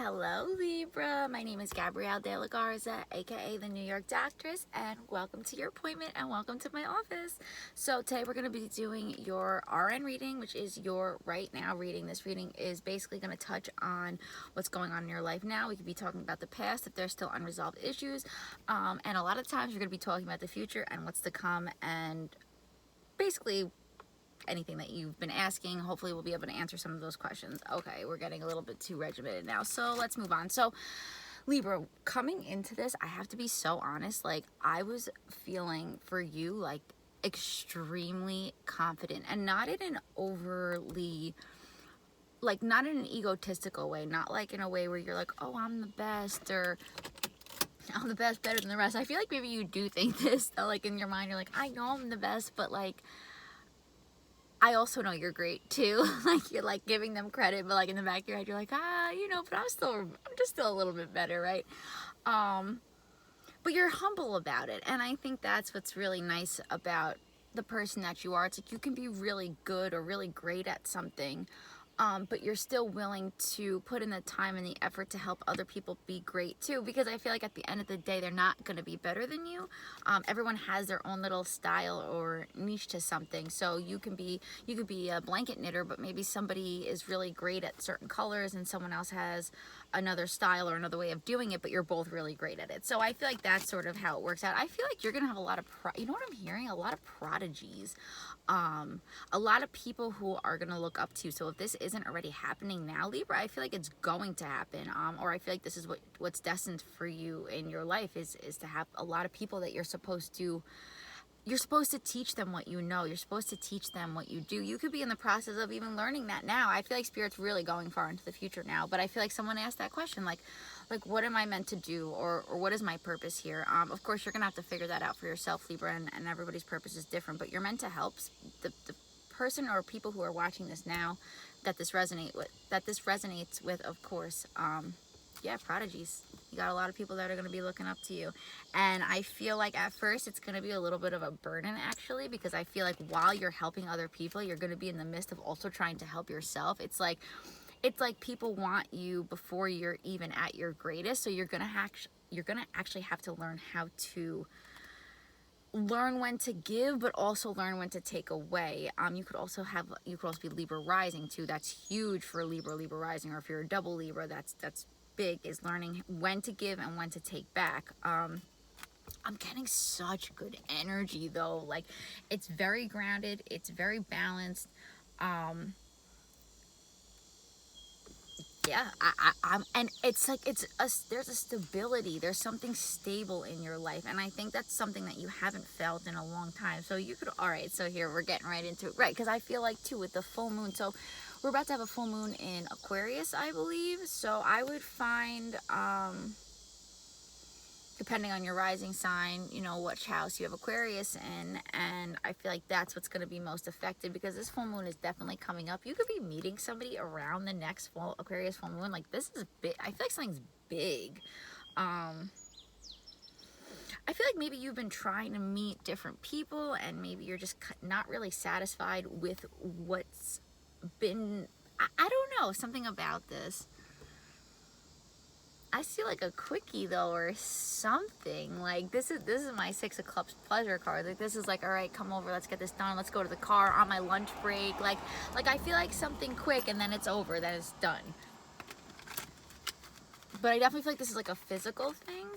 Hello Libra, my name is Gabrielle De La Garza, aka the New York Doctress, and welcome to your appointment and welcome to my office. So today we're going to be doing your RN reading, which is your right now reading. This reading is basically going to touch on what's going on in your life now. We could be talking about the past if there's still unresolved issues, and a lot of times we're going to be talking about the future and what's to come, and basically anything that you've been asking. Hopefully we'll be able to answer some of those questions. Okay, we're getting a little bit too regimented now, so let's move on. So Libra, coming into this, I have to be so honest, like I was feeling for you like extremely confident, and not in an overly, like not in an egotistical way, not like in a way where you're like, oh, I'm the best, or I'm the best, better than the rest. I feel like maybe you do think this though, like in your mind you're like, I know I'm the best, but like I also know you're great too. Like you're like giving them credit, but like in the back of your head you're like, but I'm just still a little bit better, right? But you're humble about it, and I think that's what's really nice about the person that you are. It's like you can be really good or really great at something, but you're still willing to put in the time and the effort to help other people be great too, because I feel like at the end of the day they're not going to be better than you. Everyone has their own little style or niche to something. So you could be a blanket knitter, but maybe somebody is really great at certain colors and someone else has another style or another way of doing it, but you're both really great at it. So I feel like that's sort of how it works out. I feel like you're gonna have a lot of you know what I'm hearing, a lot of prodigies, a lot of people who are gonna look up to you. So if this isn't already happening now, Libra, I feel like it's going to happen, or I feel like this is what's destined for you in your life, is to have a lot of people that you're supposed to teach them what you know. You're supposed to teach them what you do. You could be in the process of even learning that now. I feel like Spirit's really going far into the future now, but I feel like someone asked that question, like what am I meant to do, or what is my purpose here? Of course, you're gonna have to figure that out for yourself, Libra, and everybody's purpose is different, but you're meant to help the person or people who are watching this now that this resonates with, of course. Yeah, prodigies. You got a lot of people that are going to be looking up to you, and I feel like at first it's going to be a little bit of a burden, actually, because I feel like while you're helping other people, you're going to be in the midst of also trying to help yourself. It's like people want you before you're even at your greatest, so you're gonna actually have to learn how to learn when to give, but also learn when to take away. You could also be Libra rising too. That's huge for Libra rising, or if you're a double Libra, that's big, is learning when to give and when to take back. I'm getting such good energy though. Like it's very grounded, it's very balanced. Yeah, I'm, and it's like there's a stability, there's something stable in your life, and I think that's something that you haven't felt in a long time. So you could, all right, so here we're getting right into it, right? Because I feel like too with the full moon, so we're about to have a full moon in Aquarius, I believe. So I would find, depending on your rising sign, you know, which house you have Aquarius in, and I feel like that's what's going to be most affected, because this full moon is definitely coming up. You could be meeting somebody around the next Aquarius full moon. Like this is big. I feel like something's big. I feel like maybe you've been trying to meet different people, and maybe you're just not really satisfied with what's been, I don't know, something about this. I see like a quickie though, or something. Like this is my Six of Cups pleasure card. Like this is like, all right, come over, let's get this done, let's go to the car on my lunch break. Like I feel like something quick and then it's over, then it's done. But I definitely feel like this is like a physical thing.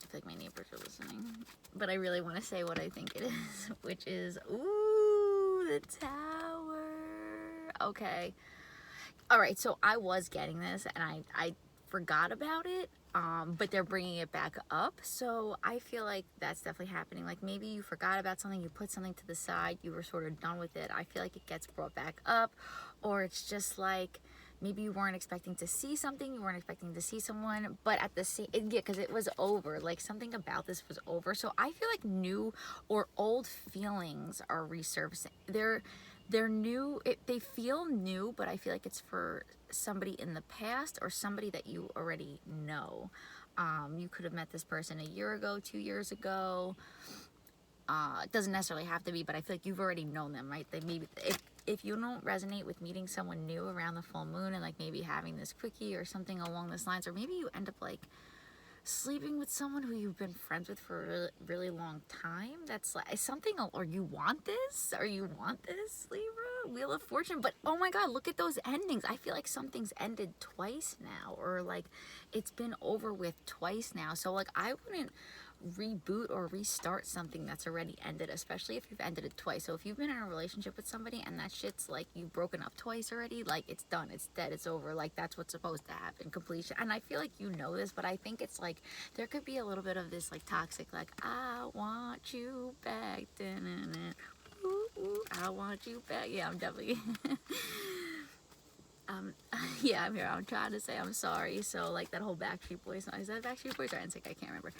I feel like my neighbors are listening, but I really want to say what I think it is, which is, ooh, the Tower. Okay. All right, so I was getting this and I forgot about it, but they're bringing it back up. So I feel like that's definitely happening. Like maybe you forgot about something, you put something to the side, you were sort of done with it. I feel like it gets brought back up, or it's just like maybe you weren't expecting to see something, you weren't expecting to see someone, but at the same, yeah, because it was over. Like something about this was over. So I feel like new or old feelings are resurfacing. They're new, they feel new, but I feel like it's for somebody in the past or somebody that you already know. You could have met this person a year ago, 2 years ago. It doesn't necessarily have to be, but I feel like you've already known them, right? They maybe, if you don't resonate with meeting someone new around the full moon and like maybe having this quickie or something along those lines, or maybe you end up like sleeping with someone who you've been friends with for a really, really long time, that's like something, or you want this, Libra, Wheel of Fortune. But oh my god, look at those endings. I feel like something's ended twice now, or like it's been over with twice now. So like I wouldn't reboot or restart something that's already ended, especially if you've ended it twice. So if you've been in a relationship with somebody and that shit's like you've broken up twice already, like it's done, it's dead, it's over, like that's what's supposed to happen, completion. And I feel like you know this, but I think it's like there could be a little bit of this like toxic, like I want you back, ooh, ooh, I want you back. Yeah, I'm definitely yeah, I'm here. I'm trying to say I'm sorry. So like that whole Backstreet Boys song, is that Backstreet Boys or NSYNC? I can't remember.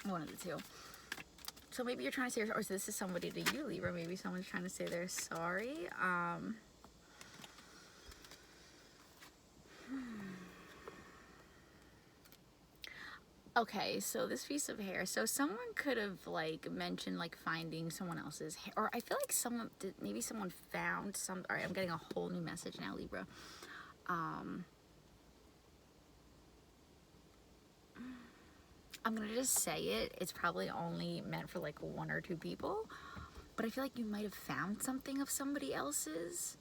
One of the two. So maybe you're trying to say, or so this is somebody to you, Libra. Maybe someone's trying to say they're sorry. Okay, so this piece of hair. So someone could have like mentioned like finding someone else's hair, or I feel like maybe someone found some. All right, I'm getting a whole new message now, Libra. I'm gonna just say it. It's probably only meant for like one or two people, but I feel like you might have found something of somebody else's.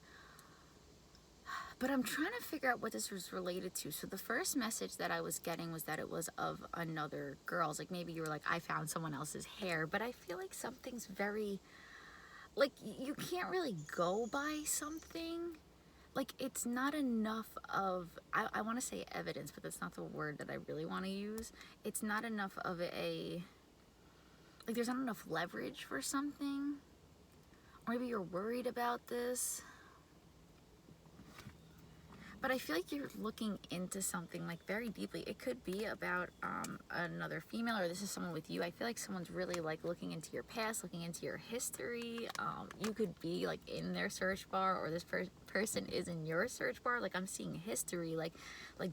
But I'm trying to figure out what this was related to. So the first message that I was getting was that it was of another girl's. Like maybe you were like, I found someone else's hair. But I feel like something's very, like you can't really go by something. Like it's not enough of, I want to say evidence, but that's not the word that I really want to use. It's not enough of a, like there's not enough leverage for something. Or maybe you're worried about this. But I feel like you're looking into something like very deeply. It could be about another female, or this is someone with you. I feel like someone's really like looking into your past, looking into your history. You could be like in their search bar, or this person is in your search bar. Like I'm seeing history, like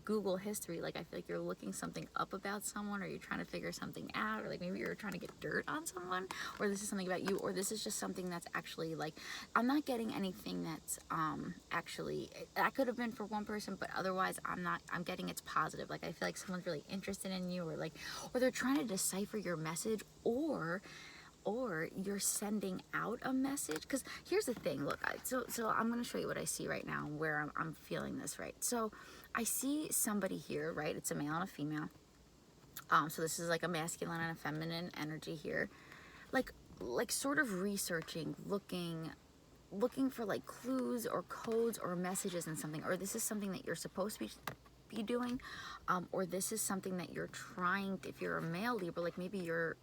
Google history. Like I feel like you're looking something up about someone, or you're trying to figure something out, or like maybe you're trying to get dirt on someone, or this is something about you, or this is just something that's actually like, I'm not getting anything that's actually, that could have been for one person, but otherwise I'm getting it's positive. Like I feel like someone's really interested in you, or they're trying to decipher your message, or you're sending out a message. Because here's the thing, look, so I'm going to show you what I see right now, where I'm feeling this, right? So I see somebody here, right? It's a male and a female. So this is like a masculine and a feminine energy here, like sort of researching, looking for like clues or codes or messages in something, or this is something that you're supposed to be doing, or this is something that you're trying, if you're a male Libra, like maybe you're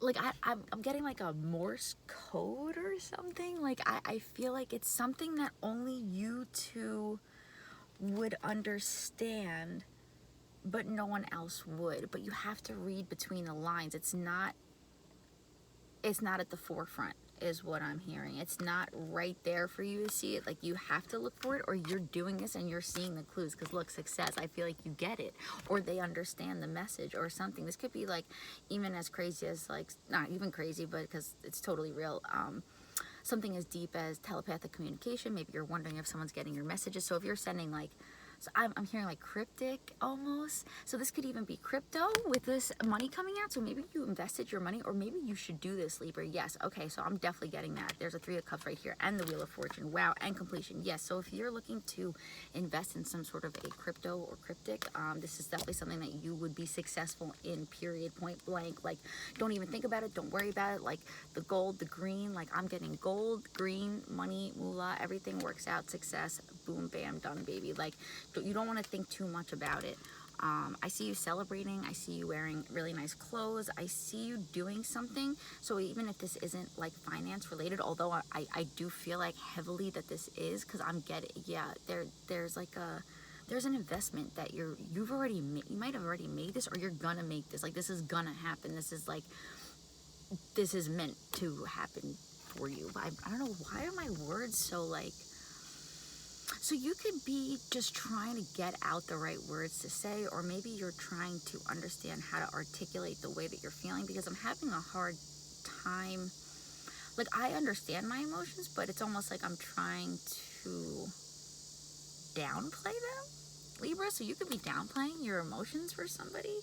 like I'm getting like a Morse code or something. Like I feel like it's something that only you two would understand, but no one else would. But you have to read between the lines. It's not at the forefront, is what I'm hearing. It's not right there for you to see it. Like you have to look for it, or you're doing this and you're seeing the clues. Because look, success, I feel like you get it, or they understand the message or something. This could be like even as crazy as, like, not even crazy, but because it's totally real, something as deep as telepathic communication. Maybe you're wondering if someone's getting your messages. So if you're sending like, so I'm hearing like cryptic almost. So this could even be crypto with this money coming out. So maybe you invested your money, or maybe you should do this, Libra. Yes. Okay. So I'm definitely getting that. There's a 3 of Cups right here, and the Wheel of Fortune. Wow. And completion. Yes. So if you're looking to invest in some sort of a crypto or cryptic, this is definitely something that you would be successful in, period, point blank. Like don't even think about it. Don't worry about it. Like the gold, the green, like I'm getting gold, green, money, moolah, everything works out, success, boom, bam, done, baby. Like you don't want to think too much about it. I see you celebrating. I see you wearing really nice clothes. I see you doing something. So even if this isn't like finance related, although I do feel like heavily that this is, because I'm getting, yeah, there's like there's an investment that you've already made. You might have already made this, or you're gonna make this. Like this is gonna happen. This is meant to happen for you. But I don't know, why are my words so like, so you could be just trying to get out the right words to say, or maybe you're trying to understand how to articulate the way that you're feeling, because I'm having a hard time, like, I understand my emotions, but it's almost like I'm trying to downplay them, Libra. So you could be downplaying your emotions for somebody,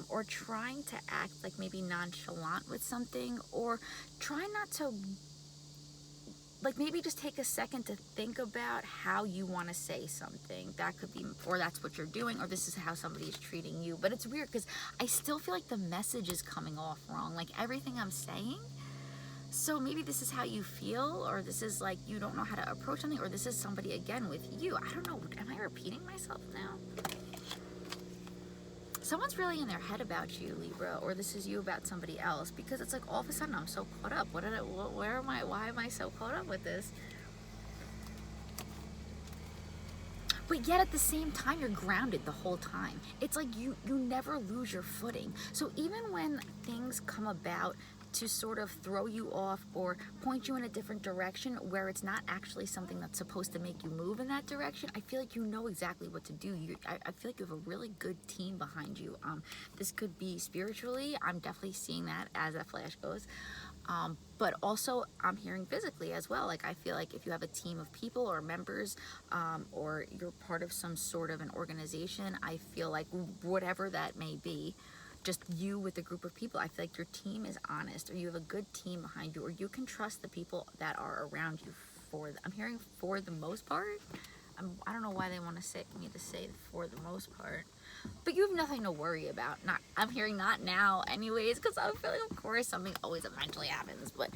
or trying to act like maybe nonchalant with something, or try not to, like, maybe just take a second to think about how you want to say something. That could be, or that's what you're doing, or this is how somebody is treating you. But it's weird because I still feel like the message is coming off wrong, like everything I'm saying. So maybe this is how you feel, or this is like you don't know how to approach something, or this is somebody again with you. I don't know. Am I repeating myself now? Someone's really in their head about you, Libra, or this is you about somebody else, because it's like all of a sudden I'm so caught up. Where am I? Why am I so caught up with this? But yet at the same time, you're grounded the whole time. It's like you never lose your footing. So even when things come about to sort of throw you off or point you in a different direction where it's not actually something that's supposed to make you move in that direction, I feel like you know exactly what to do. I feel like you have a really good team behind you. This could be spiritually. I'm definitely seeing that as that flash goes. But also I'm hearing physically as well. Like, I feel like if you have a team of people or members, or you're part of some sort of an organization, I feel like whatever that may be, just you with a group of people, I feel like your team is honest, or you have a good team behind you, or you can trust the people that are around you. I'm hearing for the most part. I don't know why they want to say me to say for the most part, but you have nothing to worry about. I'm hearing not now anyways, because I'm feeling, of course, something always eventually happens, but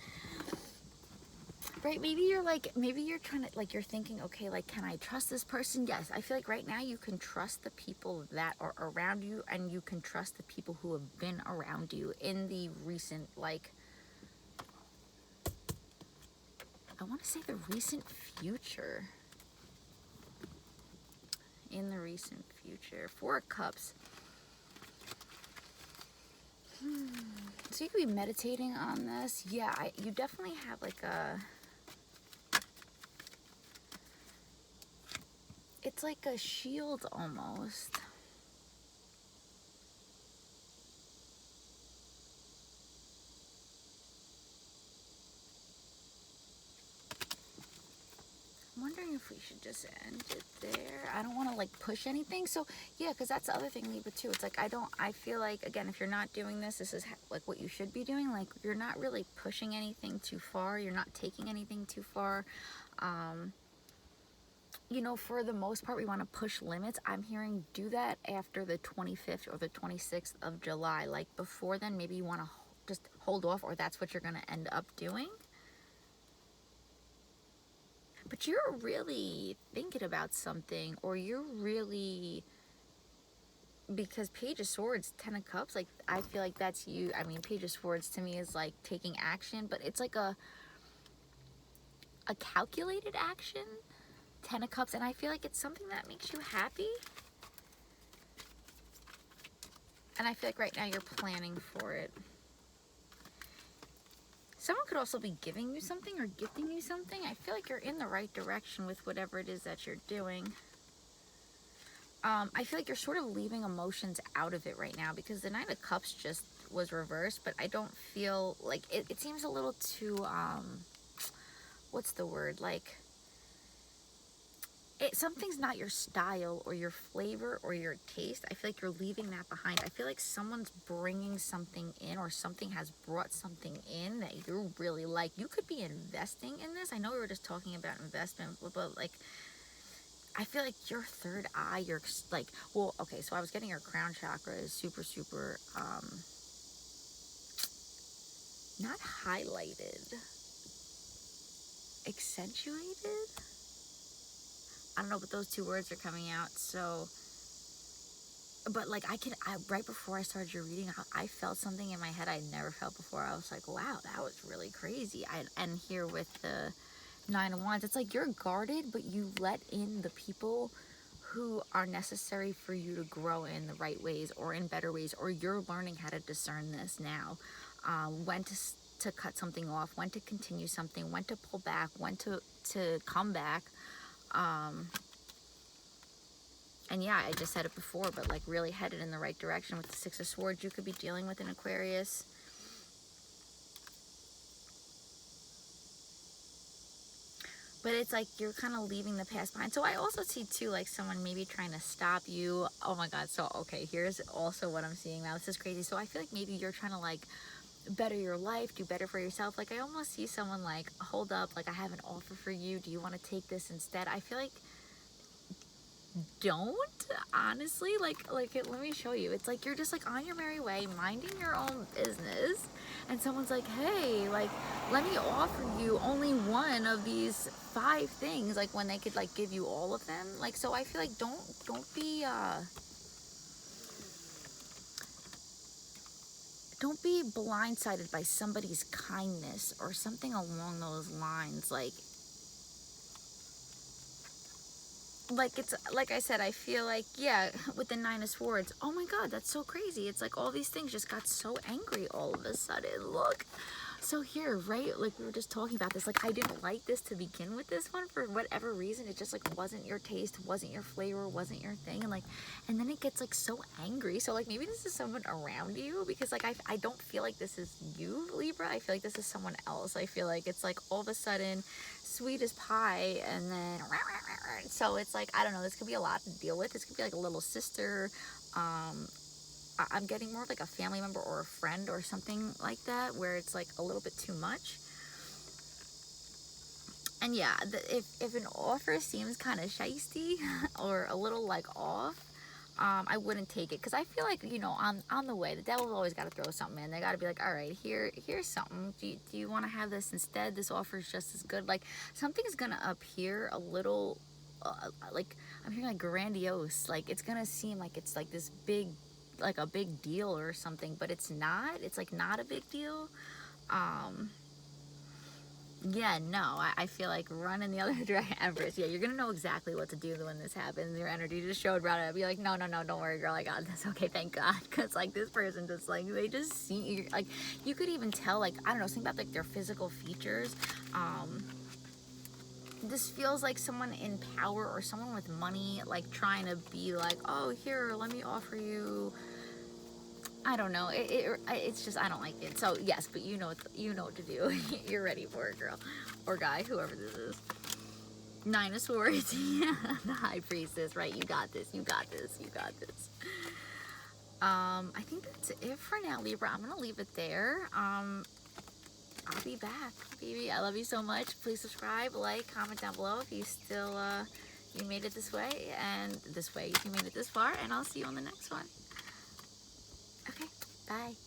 right, maybe you're trying to, like, you're thinking, okay, like, can I trust this person? Yes, I feel like right now you can trust the people that are around you, and you can trust the people who have been around you in the recent, like, I want to say the recent future. In the recent future. 4 of Cups. So you could be meditating on this. Yeah, you definitely have like it's like a shield almost. I'm wondering if we should just end it there. I don't want to like push anything. So yeah, because that's the other thing, Libra, too. It's like I feel like, again, if you're not doing this is like what you should be doing. Like, you're not really pushing anything too far. You're not taking anything too far. You know, for the most part, we want to push limits. I'm hearing do that after the 25th or the 26th of July. Like, before then, maybe you want to just hold off, or that's what you're going to end up doing. But you're really thinking about something, or you're really, because Page of Swords, 10 of Cups, like, I feel like that's you. I mean, Page of Swords to me is like taking action, but it's like a calculated action. 10 of Cups, and I feel like it's something that makes you happy. And I feel like right now you're planning for it. Someone could also be giving you something or gifting you something. I feel like you're in the right direction with whatever it is that you're doing. I feel like you're sort of leaving emotions out of it right now, because the 9 of Cups just was reversed, but I don't feel like it seems a little too, what's the word? Like, something's not your style or your flavor or your taste. I feel like you're leaving that behind. I feel like someone's bringing something in, or something has brought something in that you really like. You could be investing in this. I know we were just talking about investment, but like, I feel like your third eye, you're like, well, okay, so I was getting your crown chakra is super, super, not highlighted, accentuated? I don't know, but those 2 words are coming out. So, but like, right before I started your reading, I felt something in my head I'd never felt before. I was like, wow, that was really crazy. And here with the 9 of Wands, it's like you're guarded, but you let in the people who are necessary for you to grow in the right ways, or in better ways, or you're learning how to discern this now. When to cut something off, when to continue something, when to pull back, when to come back. And yeah, I just said it before, but like really headed in the right direction with the 6 of Swords. You could be dealing with an Aquarius. but it's like you're kind of leaving the past behind. So I also see too, like someone maybe trying to stop you. Oh my God. So, okay, here's also what I'm seeing now. This is crazy. So I feel like maybe you're trying to like better your life, do better for yourself. Like I almost see someone like, hold up, like I have an offer for you. Do you want to take this instead? I feel like don't, honestly, let me show you. It's like you're just like on your merry way, minding your own business, and someone's like, hey, like let me offer you only one of these 5 things, like when they could like give you all of them. Like, so I feel like don't be blindsided by somebody's kindness or something along those lines. Like it's like I said, I feel like, yeah, with the 9 of Swords, oh my God, that's so crazy. It's like all these things just got so angry all of a sudden. Look, so here, right, like we were just talking about this, like I didn't like this to begin with, this one, for whatever reason. It just like wasn't your taste, wasn't your flavor, wasn't your thing. And like, and then it gets like so angry. So like maybe this is someone around you, because like I don't feel like this is you, Libra. I feel like this is someone else. I feel like it's like all of a sudden sweet as pie, and then so it's like, I don't know, this could be a lot to deal with. This could be like a little sister. I'm getting more of like a family member or a friend or something like that, where it's like a little bit too much. And yeah, if an offer seems kind of shisty or a little like off, I wouldn't take it, because I feel like, you know, on the way, the devil's always got to throw something in. They got to be like, all right, here's something. Do you want to have this instead? This offer is just as good. Like something's gonna appear a little, like I'm hearing like grandiose. Like it's gonna seem like it's like this big, like a big deal or something, but it's not. It's like not a big deal. Yeah, no, I feel like run in the other direction. Empress, yeah, you're gonna know exactly what to do when this happens. Your energy just showed right up. Be like, no, don't worry, girl, I got this. Okay, thank God. Because like this person just like, they just see, like you could even tell, like, I don't know, something about like their physical features. This feels like someone in power or someone with money, like trying to be like, oh, here, let me offer you, I don't know. It's just, I don't like it. So yes, but you know what to do. You're ready for it, girl or guy, whoever this is. 9 of Swords. Yeah, the High Priestess, right? You got this. You got this. You got this. I think that's it for now, Libra. I'm gonna leave it there. I'll be back, baby. I love you so much. Please subscribe, like, comment down below if you still you made it this way, and this way if you made it this far, and I'll see you on the next one. Okay, bye.